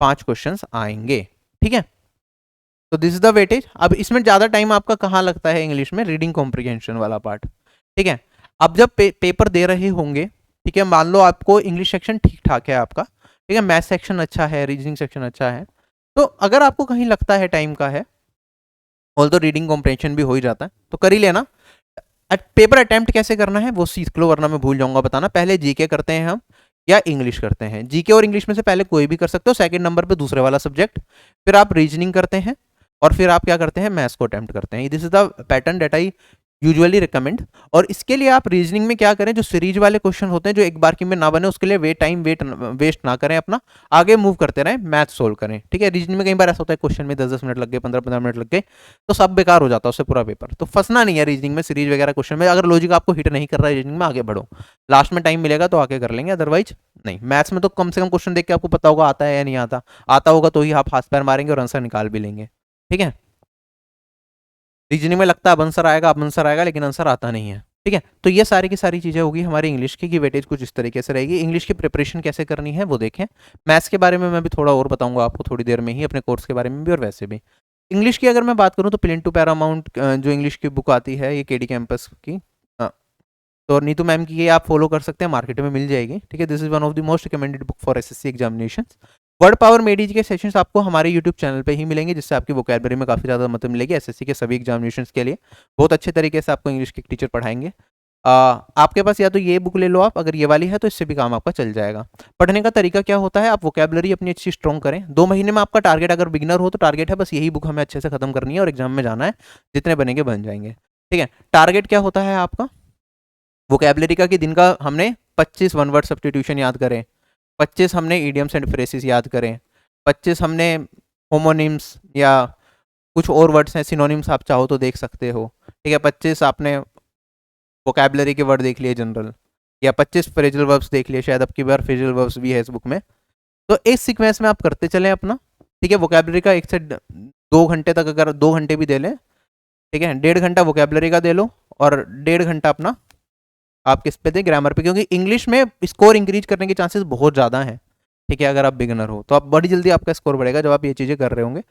[SPEAKER 1] 5 क्वेश्चन आएंगे। ठीक है, तो दिस इज द वेटेज। अब इसमें ज़्यादा टाइम आपका कहाँ लगता है, इंग्लिश में रीडिंग कॉम्प्रिहेंशन वाला पार्ट। ठीक है, अब जब पेपर दे रहे होंगे, ठीक है, मान लो आपको इंग्लिश सेक्शन ठीक ठाक है आपका, ठीक है, मैथ सेक्शन अच्छा है, रीजनिंग सेक्शन अच्छा है, तो अगर आपको कहीं लगता है टाइम का है, ऑल तो रीडिंग कॉम्प्रिहेंशन भी हो ही जाता है, तो कर ही लेना। पेपर अटेम्प्ट कैसे करना है वो सीख लो, वरना मैं भूल जाऊंगा बताना। पहले जीके करते हैं हम या इंग्लिश करते हैं, जीके और इंग्लिश में से पहले कोई भी कर सकते हो, सेकंड नंबर पे दूसरे वाला सब्जेक्ट, फिर आप रीजनिंग करते हैं और फिर आप क्या करते हैं, मैथ्स को अटेम्प्ट करते हैं। This is the pattern that I usually recommend. और इसके लिए आप रीजनिंग में क्या करें, जो सीरीज वाले क्वेश्चन होते हैं जो एक बार की में ना बने, उसके लिए वेस्ट ना करें अपना, आगे मूव करते रहें, मैथ सोल्व करें। ठीक है, रीजनिंग में कई बार ऐसा होता है क्वेश्चन में 10-10 मिनट लग गए, 15-15 मिनट लग गए, तो सब बेकार हो जाता है उससे पूरा पेपर। तो फंसना नहीं है रीजनिंग में, सीरीज वगैरह क्वेश्चन में। अगर लॉजिक आपको हिट नहीं कर रहा है रीजनिंग में, आगे बढ़ो, लास्ट में टाइम मिलेगा तो आगे कर लेंगे, अदरवाइज नहीं। मैथ्स में तो कम से कम क्वेश्चन देख के आपको पता होगा आता है या नहीं आता, आता होगा तो ही आप हाथ पैर मारेंगे और आंसर निकाल भी लेंगे। ठीक है, रीजनिंग में लगता है अब आंसर आएगा, लेकिन आंसर आता नहीं है। ठीक है, तो ये सारी की सारी चीज़ें होगी हमारी इंग्लिश की वेटेज कुछ इस तरीके से रहेगी। इंग्लिश की प्रिपरेशन कैसे करनी है वो देखें। मैथ्स के बारे में मैं भी थोड़ा और बताऊंगा आपको थोड़ी देर में ही, अपने कोर्स के बारे में भी और वैसे भी। इंग्लिश की अगर मैं बात करूँ तो प्लेन टू पैरामाउंट जो इंग्लिश की बुक आती है, ये केडी कैंपस की, तो नीतू मैम की, ये आप फॉलो कर सकते हैं, मार्केट में मिल जाएगी। ठीक है, this is one of the most recommended book for SSC examination. Word power made के सेशंस आपको हमारे यूट्यूब चैनल पे ही मिलेंगे, जिससे आपकी वोकैबलरी में काफ़ी ज़्यादा मदद मिलेगी एसएससी के सभी एग्जामिनेशन के लिए। बहुत अच्छे तरीके से आपको इंग्लिश के टीचर पढ़ाएंगे। आपके पास या तो ये बुक ले लो आप, अगर ये वाली है तो इससे भी काम आपका चल जाएगा। पढ़ने का तरीका क्या होता है, आप वोकैबलरी अपनी अच्छी स्ट्रॉन्ग करें। 2 महीने में आपका टारगेट, अगर बिगिनर हो तो टारगेट है बस यही बुक हमें अच्छे से खत्म करनी है और एग्जाम में जाना है, जितने बनेंगे बन जाएंगे। ठीक है, टारगेट क्या होता है आपका वोकैबलरी का, कि दिन का हमने 25 वन वर्ड सब्स्टिट्यूशन याद करें, 25 हमने इडियम्स एंड फ्रेसेस याद करें, 25 हमने होमोनिम्स या कुछ और वर्ड्स हैं सिनोनिम्स आप चाहो तो देख सकते हो। ठीक है, 25 आपने वोकैबलरी के वर्ड देख लिए जनरल, या 25 फ्रेजल वर्ब्स देख लिए, शायद अब की बार फ्रेजल वर्ब्स भी है इस बुक में। तो इस सीक्वेंस में आप करते चलें अपना। ठीक है, वोकैबलरी का 1 से 2 घंटे तक, अगर 2 घंटे भी दे लें, ठीक है, 1.5 घंटा वोकैबलरी का दे लो और 1.5 घंटा अपना आप किस पे दें, ग्रामर पे, क्योंकि इंग्लिश में स्कोर इंक्रीज करने के चांसेस बहुत ज़्यादा हैं। ठीक है, अगर आप बिगिनर हो तो आप बड़ी जल्दी आपका स्कोर बढ़ेगा जब आप ये चीज़ें कर रहे होंगे।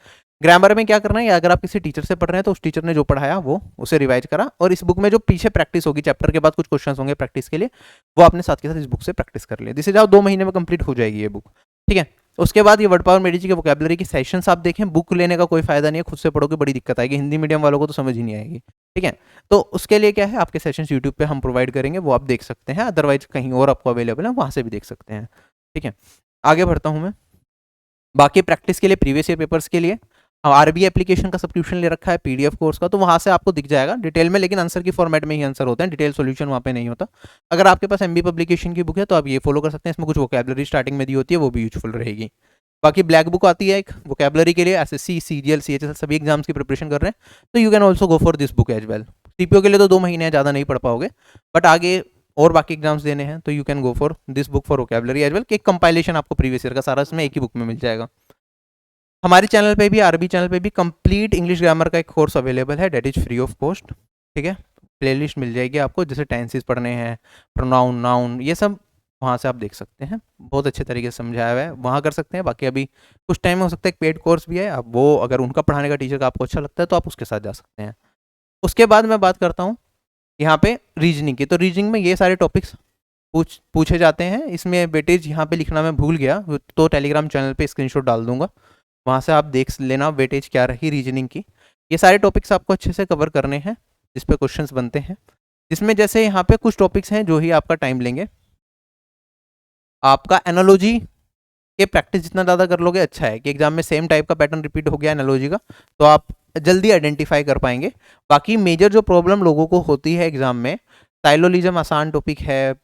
[SPEAKER 1] ग्रामर में क्या करना है, अगर आप किसी टीचर से पढ़ रहे हैं तो उस टीचर ने जो पढ़ाया वो उसे रिवाइज करा, और इस बुक में जो पीछे प्रैक्टिस होगी, चैप्टर के बाद कुछ क्वेश्चन होंगे प्रैक्टिस के लिए, वो आपने साथ के साथ इस बुक से प्रैक्टिस कर लिया। जिससे जाओ 2 महीने में कंप्लीट हो जाएगी ये बुक। ठीक है, उसके बाद ये वर्ड पावर मेडी जी के वोकैबलरी की सेशंस आप देखें। बुक लेने का कोई फायदा नहीं है, खुद से पढ़ोगे बड़ी दिक्कत आएगी, हिंदी मीडियम वालों को तो समझ ही नहीं आएगी। ठीक है, तो उसके लिए क्या है, आपके सेशंस यूट्यूब पे हम प्रोवाइड करेंगे, वो आप देख सकते हैं, अदरवाइज कहीं और आपको अवेलेबल है वहाँ से भी देख सकते हैं। ठीक है, आगे बढ़ता हूँ मैं। बाकी प्रैक्टिस के लिए प्रीवियस ईयर पेपर्स के लिए आरबी एप्लीकेशन का सब्सक्रिप्शन ले रखा है, पीडीएफ कोर्स का, तो वहाँ से आपको दिख जाएगा डिटेल में, लेकिन आंसर की फॉर्मेट में ही आंसर होते हैं, डिटेल सॉल्यूशन वहाँ पे नहीं होता। अगर आपके पास एमबी पब्लिकेशन की बुक है तो आप ये फॉलो कर सकते हैं, इसमें कुछ वोकैबलरी स्टार्टिंग में दी होती है, वो भी यूजफुल रहेगी। बाकी ब्लैक बुक आती है एक वोकैबलरी के लिए, एसएससी सीजीएल सीएचएसएल सभी एग्जाम्स की प्रिपरेशन कर रहे हैं, तो you can also go for this book as well. CPO के लिए तो 2 महीने ज़्यादा नहीं पढ़ पाओगे, बट आगे और बाकी एग्जाम्स देने हैं तो you can go for this book for vocabulary as well, कि एक कंपाइलेशन आपको प्रीवियस ईयर का सारा इसमें एक ही बुक में मिल जाएगा। हमारे चैनल पे भी, आरबी चैनल पे भी कंप्लीट इंग्लिश ग्रामर का एक कोर्स अवेलेबल है, that is free of cost. ठीक है, प्लेलिस्ट मिल जाएगी आपको, जैसे टेंसेस पढ़ने हैं, प्रोनाउन, नाउन, ये सब वहाँ से आप देख सकते हैं, बहुत अच्छे तरीके से समझाया हुआ है, वहाँ कर सकते हैं। बाकी अभी कुछ टाइम में हो सकता है एक पेड कोर्स भी है, आप वो अगर उनका पढ़ाने का टीचर का आपको अच्छा लगता है तो आप उसके साथ जा सकते हैं। उसके बाद मैं बात करता हूँ यहाँ पे रीजनिंग की। तो रीजनिंग में ये सारे टॉपिक्स पूछे जाते हैं। इसमें वेटेज यहाँ पे लिखना मैं भूल गया, तो टेलीग्राम चैनल पे स्क्रीनशॉट डाल दूंगा, वहाँ से आप देख लेना वेटेज क्या रही रीजनिंग की। ये सारे टॉपिक्स आपको अच्छे से कवर करने हैं जिस पे क्वेश्चंस बनते हैं, जिसमें जैसे यहाँ पे कुछ टॉपिक्स हैं जो ही आपका टाइम लेंगे। आपका एनालॉजी के प्रैक्टिस जितना ज़्यादा कर लोगे अच्छा है, कि एग्जाम में सेम टाइप का पैटर्न रिपीट हो गया एनालॉजी का, तो आप जल्दी आइडेंटिफाई कर पाएंगे। बाकी मेजर जो प्रॉब्लम लोगों को होती है एग्जाम में, साइलोलिज्म आसान टॉपिक है,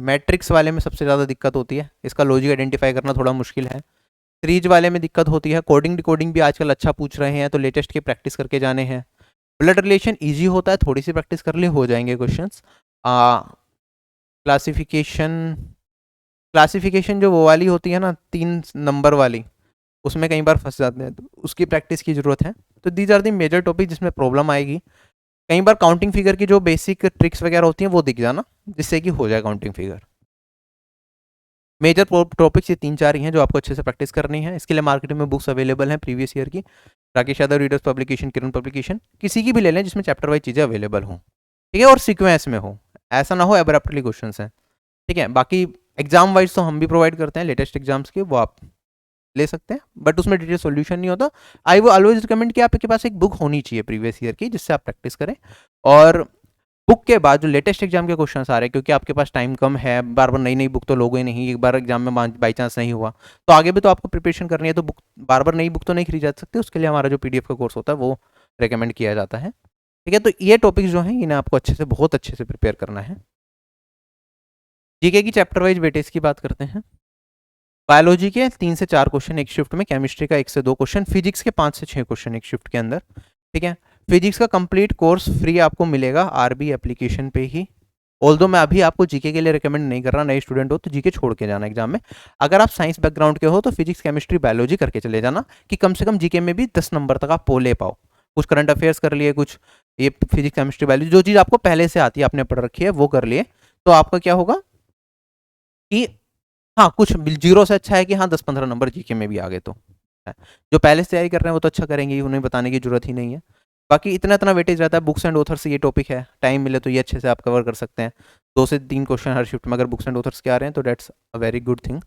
[SPEAKER 1] मैट्रिक्स वाले में सबसे ज़्यादा दिक्कत होती है, इसका लॉजिक आइडेंटिफाई करना थोड़ा मुश्किल है। सीरीज वाले में दिक्कत होती है, कोडिंग डिकोडिंग भी आजकल अच्छा पूछ रहे हैं, तो लेटेस्ट के प्रैक्टिस करके जाने हैं। ब्लड रिलेशन ईजी होता है, थोड़ी सी प्रैक्टिस कर ले हो जाएंगे क्वेश्चन। क्लासिफिकेशन क्लासिफिकेशन जो वो वाली होती है ना 3 नंबर वाली, उसमें कई बार फंस जाते हैं, तो उसकी प्रैक्टिस की ज़रूरत है। तो these are the major topic जिसमें प्रॉब्लम आएगी। कई बार काउंटिंग फिगर की जो बेसिक ट्रिक्स वगैरह होती हैं वो दिख जाना, जिससे कि हो जाए काउंटिंग फिगर। मेजर टॉपिक्स ये 3-4 ही हैं जो आपको अच्छे से प्रैक्टिस करनी है। इसके लिए मार्केट में बुक्स अवेलेबल हैं प्रीवियस ईयर की, राकेश यादव रीडर्स पब्लिकेशन, किरण पब्लिकेशन, किसी की भी ले लें जिसमें चैप्टर वाइज चीज़ें अवेलेबल हों, ठीक है, और सीक्वेंस में हो, ऐसा ना हो एब्रप्टली क्वेश्चन हैं, ठीक है। बाकी एग्जाम वाइज तो हम भी प्रोवाइड करते हैं लेटेस्ट एग्जाम्स के, वो आप ले सकते हैं, बट उसमें डिटेल सॉल्यूशन नहीं होता। आई वो ऑलवेज रिकमेंड कि आपके पास एक बुक होनी चाहिए प्रीवियस ईयर की, जिससे आप प्रैक्टिस करें। और बुक के बाद जो लेटेस्ट एग्जाम के क्वेश्चन आ रहे हैं, क्योंकि आपके पास टाइम कम है, बार बार नई नई बुक तो लोगे नहीं, एक बार एग्जाम में बाई चांस नहीं हुआ तो आगे भी तो आपको प्रिपरेशन करनी है, तो बुक बार बार नई बुक तो नहीं खरीद जा सकती, उसके लिए हमारा जो PDF का कोर्स होता है वो रिकमेंड किया जाता है, ठीक है। तो ये टॉपिक्स जो हैं इन्हें आपको अच्छे से, बहुत अच्छे से प्रिपेयर करना है। जीके की चैप्टर वाइज वेटेज की बात करते हैं। बायोलॉजी के 3 से 4 क्वेश्चन एक शिफ्ट में, केमिस्ट्री का 1 से 2 क्वेश्चन, फिजिक्स के 5 से 6 क्वेश्चन एक शिफ्ट के अंदर, ठीक है। फिजिक्स का कंप्लीट कोर्स फ्री आपको मिलेगा आरबी एप्लीकेशन पे ही। ऑल्दो मैं अभी आपको जीके के लिए रिकमेंड नहीं कर रहा, नए स्टूडेंट हो तो जीके छोड़ के जाना एग्जाम में। अगर आप साइंस बैकग्राउंड के हो तो फिजिक्स केमिस्ट्री बायोलॉजी करके चले जाना, कि कम से कम जीके में भी 10 नंबर तक आप ले पाओ। कुछ करंट अफेयर्स कर लिए, कुछ ये फिजिक्स केमिस्ट्री बायोलॉजी जो चीज़ आपको पहले से आती है, आपने पढ़ रखी है, वो कर लिए, तो आपका क्या होगा कि हाँ, कुछ जीरो से अच्छा है कि हाँ 10-15 नंबर जीके में भी आ गए तो जो पहले से तैयारी कर रहे हैं वो तो अच्छा करेंगे ही, उन्हें बताने की जरूरत ही नहीं है। बाकी इतना इतना वेटेज रहता है। बुक्स एंड ऑथर्स से ये टॉपिक है, टाइम मिले तो ये अच्छे से आप कवर कर सकते हैं। 2 से 3 क्वेश्चन हर शिफ्ट में अगर बुक्स एंड ऑथर्स के आ रहे हैं तो dates a very good thing.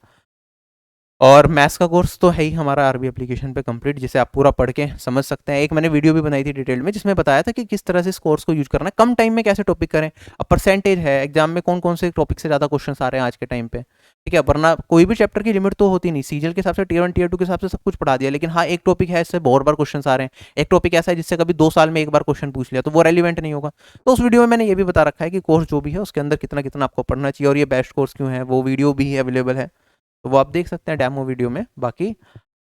[SPEAKER 1] और मैथ्स का कोर्स तो है ही हमारा आरबी एप्लीकेशन पे कंप्लीट, जिसे आप पूरा पढ़ के समझ सकते हैं। एक मैंने वीडियो भी बनाई थी डिटेल में, जिसमें बताया था कि किस तरह से इस कोर्स को यूज करना है, कम टाइम में कैसे टॉपिक करें। अब परसेंटेज है एग्जाम में, कौन कौन से टॉपिक से ज़्यादा क्वेश्चन आ रहे हैं आज के टाइम पे, ठीक है। वरना कोई भी चैप्टर की लिमिट तो होती नहीं, सीजीएल के हिसाब से टीयर 1 टीयर 2 के हिसाब से सब कुछ पढ़ा दिया, लेकिन हाँ एक टॉपिक है इससे बहुत बार क्वेश्चन आ रहे हैं, एक टॉपिक ऐसा है जिससे कभी 2 साल में एक बार क्वेश्चन पूछ लिया तो वो रेलिवेंट नहीं होगा। तो उस वीडियो में मैंने ये भी बता रखा है कि कोर्स जो भी है उसके अंदर कितना कितना आपको पढ़ना चाहिए, और ये बेस्ट कोर्स क्यों है, वो वीडियो भी अवेलेबल है, तो वो आप देख सकते हैं डेमो वीडियो में। बाकी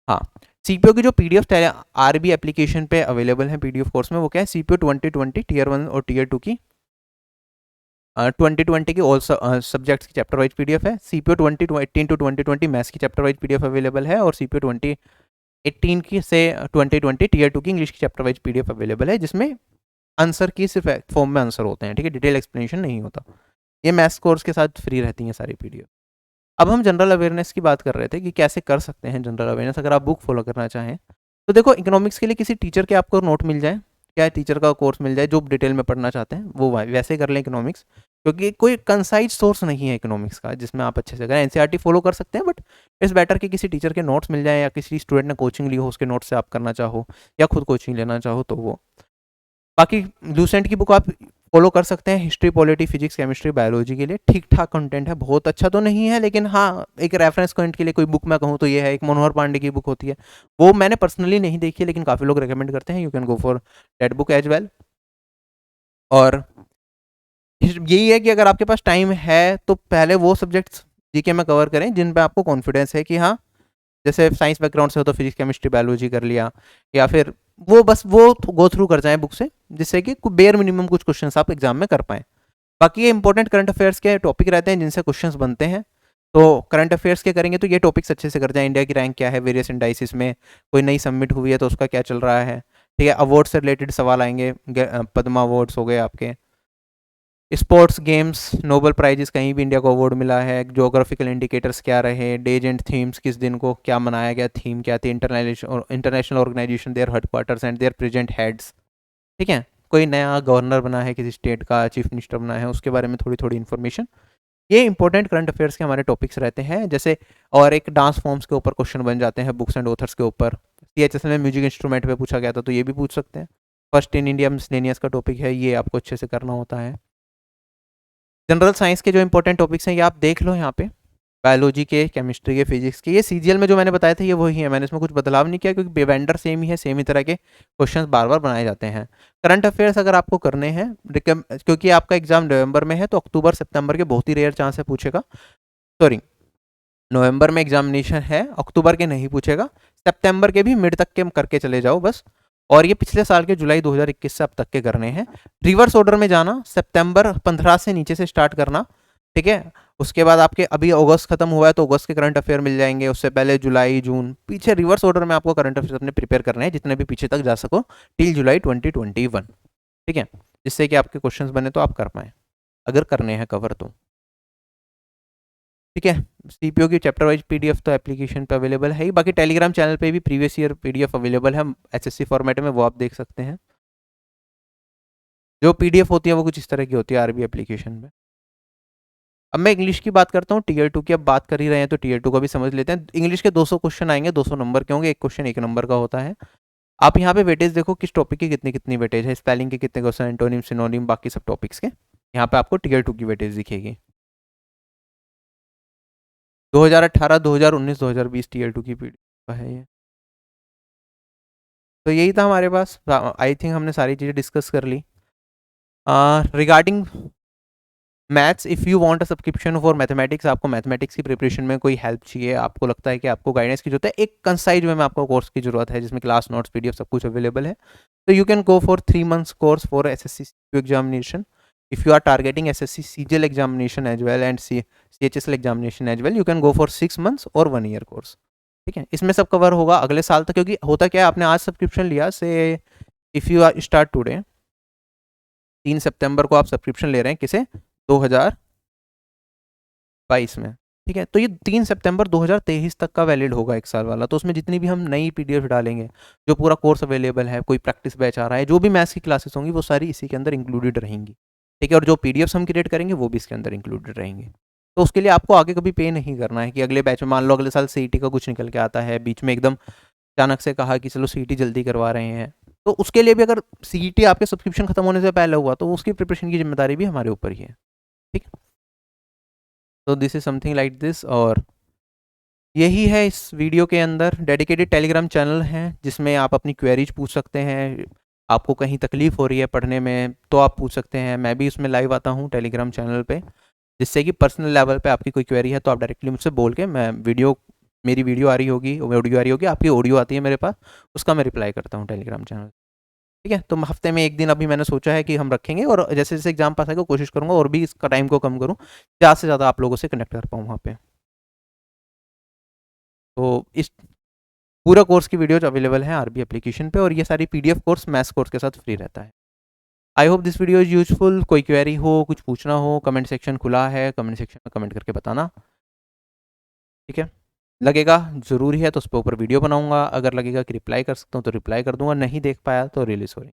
[SPEAKER 1] हाँ, सीपीओ की जो पीडीएफ आरबी एप्लीकेशन पे अवेलेबल है पीडीएफ कोर्स में, वो क्या है, सीपीओ 2020 टीयर 1 और टीयर 2 की 2020 की ऑल सब्जेक्ट्स की चैप्टर वाइज पीडीएफ है। सीपीओ 2018 टू 2020 मैथ्स की चैप्टर वाइज पीडीएफ अवेलेबल है, और सीपीओ 2018 की से 2020 टीयर 2 की इंग्लिश की चैप्टर वाइज पीडीएफ अवेलेबल है, जिसमें आंसर की सिर्फ फॉर्म में आंसर होते हैं, ठीक है, डिटेल एक्सप्लेनेशन नहीं होता। ये मैथ्स कोर्स के साथ फ्री रहती हैं सारी पीडीएफ। अब हम जनरल अवेयरनेस की बात कर रहे थे कि कैसे कर सकते हैं जनरल अवेयरनेस अगर आप बुक फॉलो करना चाहें। तो देखो, इकोनॉमिक्स के लिए किसी टीचर के आपको नोट मिल जाए, क्या टीचर का कोर्स मिल जाए जो डिटेल में पढ़ना चाहते हैं, वो वैसे कर लें इकोनॉमिक्स, क्योंकि कोई कंसाइज सोर्स नहीं है इकोनॉमिक्स का जिसमें आप अच्छे से करें। एनसीईआरटी फॉलो कर सकते हैं, बट इट्स बेटर कि किसी टीचर के नोट्स मिल जाए, या किसी स्टूडेंट ने कोचिंग ली हो उसके नोट्स से आप करना चाहो, या खुद कोचिंग लेना चाहो तो वो। बाकी लूसेंट की बुक आप फॉलो कर सकते हैं, history polity physics chemistry biology के लिए ठीक ठाक कंटेंट है, बहुत अच्छा तो नहीं है, लेकिन हाँ एक रेफरेंस पॉइंट के लिए कोई बुक मैं कहूँ तो ये है, एक मनोहर पांडे की बुक होती है, वो मैंने पर्सनली नहीं देखी लेकिन काफ़ी लोग रिकमेंड करते हैं, you can go for that book as well. और यही है कि अगर आपके पास टाइम है तो पहले वो सब्जेक्ट्स जीके में कवर करें जिन पे आपको कॉन्फिडेंस है कि हाँ, जैसे साइंस बैकग्राउंड से हो तो फिजिक्स केमिस्ट्री बायोलॉजी कर लिया, या फिर वो बस वो गो थ्रू कर जाएं बुक से, जिससे कि बेयर मिनिमम कुछ क्वेश्चंस आप एग्जाम में कर पाएं। बाकी ये इंपॉर्टेंट करंट अफेयर्स के टॉपिक रहते हैं जिनसे क्वेश्चंस बनते हैं, तो करंट अफेयर्स के करेंगे तो ये टॉपिक्स अच्छे से कर जाएं। इंडिया की रैंक क्या है वेरियस इंडाइसिस में, कोई नई सबमिट हुई है तो उसका क्या चल रहा है, ठीक है। अवार्ड से रिलेटेड सवाल आएंगे, पद्मा अवार्ड्स हो गए आपके, स्पोर्ट्स गेम्स नोबल प्राइजेस कहीं भी इंडिया को अवार्ड मिला है, ज्योग्राफिकल इंडिकेटर्स क्या रहे, डेज एंड थीम्स किस दिन को क्या मनाया गया, थीम क्या थी, international organisation their headquarters and their present heads, ठीक है। कोई नया गवर्नर बना है किसी स्टेट का, चीफ मिनिस्टर बना है, उसके बारे में थोड़ी थोड़ी इन्फॉर्मेशन, ये इंपॉर्टेंट करंट अफेयर्स के हमारे टॉपिक्स रहते हैं। जैसे और एक डांस फॉर्म्स के ऊपर क्वेश्चन बन जाते हैं, बुक्स एंड ऑथर्स के ऊपर। CHSL में म्यूजिक इंस्ट्रूमेंट पे पूछा गया था, तो ये भी पूछ सकते हैं। फर्स्ट इन इंडिया मिसलेनियस का टॉपिक है, ये आपको अच्छे से करना होता है। जनरल साइंस के जो इंपॉर्टेंट टॉपिक्स हैं ये आप देख लो यहाँ पे, बायोलॉजी के, केमिस्ट्री के, फिजिक्स के। ये CGL में जो मैंने बताए थे ये वही है, मैंने इसमें कुछ बदलाव नहीं किया, क्योंकि वेंडर सेम ही है, सेम ही तरह के क्वेश्चंस बार बार बनाए जाते हैं। करंट अफेयर्स अगर आपको करने हैं, क्योंकि आपका एग्जाम नवंबर में है, तो अक्टूबर सितंबर के बहुत ही रेयर चांस है पूछेगा। सॉरी, नवंबर में एग्जामिनेशन है, अक्टूबर के नहीं पूछेगा, सितंबर के भी मिड तक के करके चले जाओ बस। और ये पिछले साल के जुलाई 2021 से अब तक के करने हैं। रिवर्स ऑर्डर में जाना, सितंबर 15 से नीचे से स्टार्ट करना, ठीक है। उसके बाद आपके अभी अगस्त खत्म हुआ है, तो अगस्त के करंट अफेयर मिल जाएंगे, उससे पहले जुलाई, जून, पीछे रिवर्स ऑर्डर में आपको करंट अफेयर अपने प्रिपेयर करने हैं, जितने भी पीछे तक जा सको, टिल जुलाई 2021, ठीक है। जिससे कि आपके क्वेश्चंस बने तो आप कर पाए, अगर करने हैं कवर तो, ठीक है। CPO की चैप्टर वाइज PDF तो एप्लीकेशन पे अवेलेबल है ही, बाकी टेलीग्राम चैनल पे भी प्रीवियस ईयर PDF अवेलेबल है SSC फॉर्मेट में, वो आप देख सकते हैं। जो PDF होती है वो कुछ इस तरह की होती है RB एप्लीकेशन में। अब मैं इंग्लिश की बात करता हूँ, Tier 2 की अब बात कर ही रहे हैं तो Tier 2 का भी समझ लेते हैं। इंग्लिश के 200 क्वेश्चन आएंगे, 200 नंबर के होंगे, एक क्वेश्चन 1 नंबर का होता है। आप यहाँ पे वेटेज देखो, किस टॉपिक की कितनी कितनी वेटेज है, स्पेलिंग के कितने क्वेश्चन, एंटोनिम, सिनोनिम, बाकी सब टॉपिक्स के यहाँ पे आपको Tier 2 की वेटेज दिखेगी। 2018, 2019, 2020 Tier 2 की PDF है ये। तो यही था हमारे पास, आई थिंक हमने सारी चीज़ें डिस्कस कर ली। Regarding maths, if you want a subscription for mathematics, आपको मैथमेटिक्स की प्रिपरेशन में कोई हेल्प चाहिए, आपको लगता है कि आपको गाइडेंस की जरूरत है, एक कंसाइज वे में आपको कोर्स की जरूरत है जिसमें क्लास नोट्स, PDF सब कुछ अवेलेबल है, तो you can go for 3 months course for SSC examination. If you are targeting SSC CGL examination as well and CHSL examination as well, you can go for 6 months और 1 year कोर्स, ठीक है। इसमें सब कवर होगा अगले साल तक, क्योंकि होता क्या है, आपने आज सब्सक्रिप्शन लिया से, if you are start today, 3 सितंबर को आप सब्सक्रिप्शन ले रहे हैं किसे, 2022 में, ठीक है। तो ये 3 सितंबर 2023 तक का वैलिड होगा, 1 साल वाला। तो उसमें जितनी भी हम नई PDF डालेंगे, जो पूरा कोर्स अवेलेबल है, कोई प्रैक्टिस बैच आ रहा है, जो भी मैथ्स की क्लासेस होंगी वो सारी इसी के अंदर इंक्लूडेड रहेंगी, ठीक है। और जो PDFs हम क्रिएट करेंगे वो भी इसके अंदर इंक्लूडेड रहेंगे। तो उसके लिए आपको आगे कभी पे नहीं करना है कि अगले बैच में, मान लो अगले साल CET का कुछ निकल के आता है, बीच में एकदम अचानक से कहा कि चलो CET जल्दी करवा रहे हैं, तो उसके लिए भी अगर CET आपके सब्सक्रिप्शन खत्म होने से पहले हुआ तो उसकी प्रिपरेशन की जिम्मेदारी भी हमारे ऊपर ही है, ठीक। तो this is something like this, और यही है इस वीडियो के अंदर। डेडिकेटेड टेलीग्राम चैनल है जिसमें आप अपनी क्वेरीज पूछ सकते हैं, आपको कहीं तकलीफ हो रही है पढ़ने में तो आप पूछ सकते हैं। मैं भी उसमें लाइव आता हूँ टेलीग्राम चैनल पे, जिससे कि पर्सनल लेवल पे आपकी कोई क्वेरी है तो आप डायरेक्टली मुझसे बोल के, मैं मेरी वीडियो आ रही होगी, ऑडियो आ रही होगी, आपकी ऑडियो आती है मेरे पास, उसका मैं रिप्लाई करता हूँ टेलीग्राम चैनल, ठीक है। तो हफ्ते में 1 दिन अभी मैंने सोचा है कि हम रखेंगे, और जैसे जैसे एग्जाम पास आएगा कोशिश करूँगा और भी इसका टाइम को कम करूँ, ज़्यादा से ज़्यादा आप लोगों से कनेक्ट कर पाऊँ वहाँ पे। तो इस पूरा कोर्स की वीडियोज अवेलेबल है RB एप्लीकेशन पे, और ये सारी PDF कोर्स मैथ्स कोर्स के साथ फ्री रहता है। I hope this video is useful. कोई क्वेरी हो, कुछ पूछना हो, कमेंट सेक्शन खुला है, कमेंट सेक्शन में कमेंट करके बताना, ठीक है। लगेगा ज़रूरी है तो उस पर ऊपर वीडियो बनाऊंगा, अगर लगेगा कि रिप्लाई कर सकता हूँ तो रिप्लाई कर दूंगा, नहीं देख पाया तो रियली सॉरी।